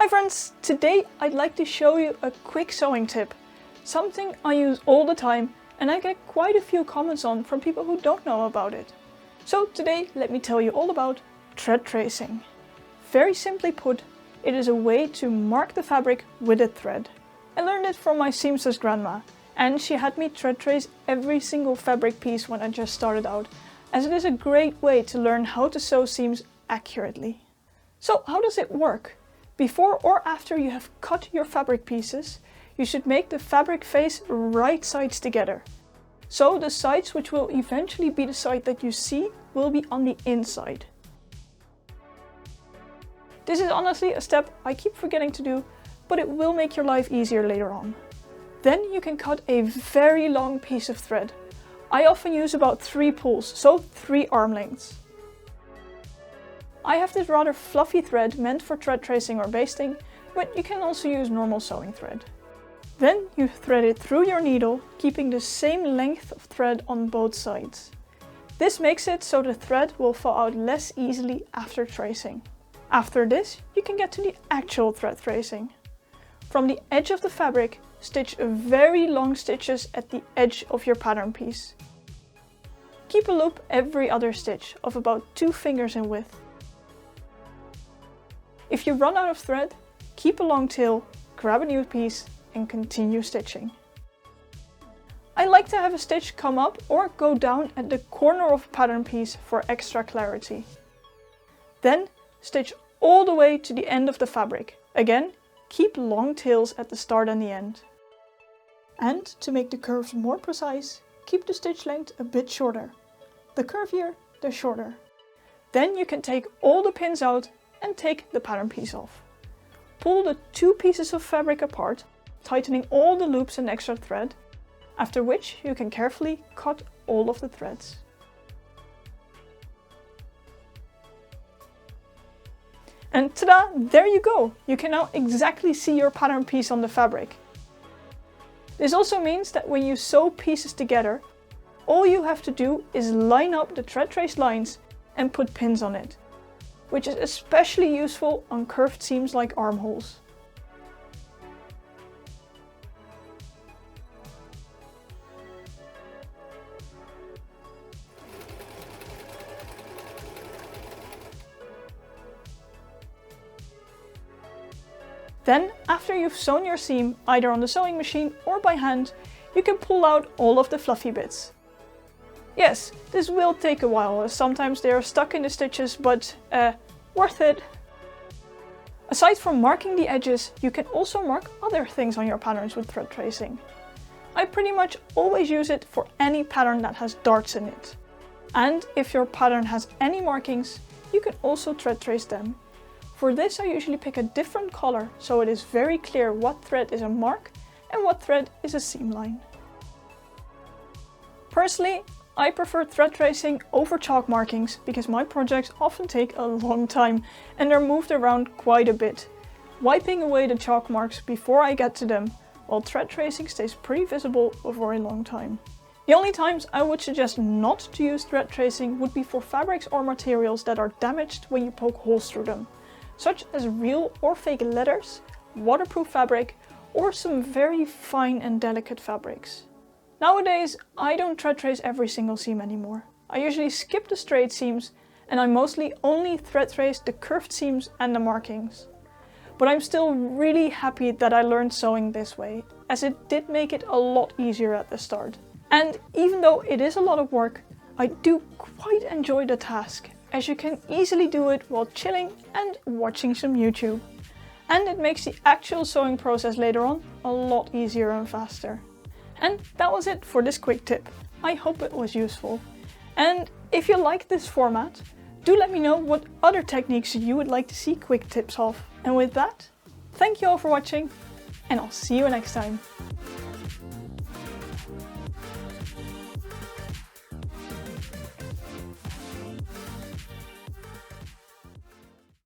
Hi friends, today I'd like to show you a quick sewing tip. Something I use all the time and I get quite a few comments on from people who don't know about it. So today let me tell you all about thread tracing. Very simply put, it is a way to mark the fabric with a thread. I learned it from my seamstress grandma and she had me thread trace every single fabric piece when I just started out, as it is a great way to learn how to sew seams accurately. So how does it work? Before or after you have cut your fabric pieces, you should make the fabric face right sides together. So the sides which will eventually be the side that you see will be on the inside. This is honestly a step I keep forgetting to do, but it will make your life easier later on. Then you can cut a very long piece of thread. I often use about 3 pulls, so 3 arm lengths. I have this rather fluffy thread meant for thread tracing or basting, but you can also use normal sewing thread. Then you thread it through your needle, keeping the same length of thread on both sides. This makes it so the thread will fall out less easily after tracing. After this, you can get to the actual thread tracing. From the edge of the fabric, stitch very long stitches at the edge of your pattern piece. Keep a loop every other stitch of about 2 fingers in width. If you run out of thread, keep a long tail, grab a new piece and continue stitching. I like to have a stitch come up or go down at the corner of a pattern piece for extra clarity. Then stitch all the way to the end of the fabric. Again, keep long tails at the start and the end. And to make the curves more precise, keep the stitch length a bit shorter. The curvier, the shorter. Then you can take all the pins out and take the pattern piece off. Pull the 2 pieces of fabric apart, tightening all the loops and extra thread, after which you can carefully cut all of the threads. And ta-da! There you go! You can now exactly see your pattern piece on the fabric. This also means that when you sew pieces together, all you have to do is line up the thread trace lines and put pins on it, which is especially useful on curved seams like armholes. Then, after you've sewn your seam, either on the sewing machine or by hand, you can pull out all of the fluffy bits. Yes, this will take a while, as sometimes they are stuck in the stitches, but worth it. Aside from marking the edges, you can also mark other things on your patterns with thread tracing. I pretty much always use it for any pattern that has darts in it. And if your pattern has any markings, you can also thread trace them. For this I usually pick a different color so it is very clear what thread is a mark and what thread is a seam line. Personally, I prefer thread tracing over chalk markings because my projects often take a long time and they're moved around quite a bit, wiping away the chalk marks before I get to them, while thread tracing stays pretty visible for a long time. The only times I would suggest not to use thread tracing would be for fabrics or materials that are damaged when you poke holes through them, such as real or fake leathers, waterproof fabric, or some very fine and delicate fabrics. Nowadays, I don't thread trace every single seam anymore. I usually skip the straight seams and I mostly only thread trace the curved seams and the markings. But I'm still really happy that I learned sewing this way, as it did make it a lot easier at the start. And even though it is a lot of work, I do quite enjoy the task, as you can easily do it while chilling and watching some YouTube. And it makes the actual sewing process later on a lot easier and faster. And that was it for this quick tip. I hope it was useful. And if you like this format, do let me know what other techniques you would like to see quick tips of. And with that, thank you all for watching and I'll see you next time.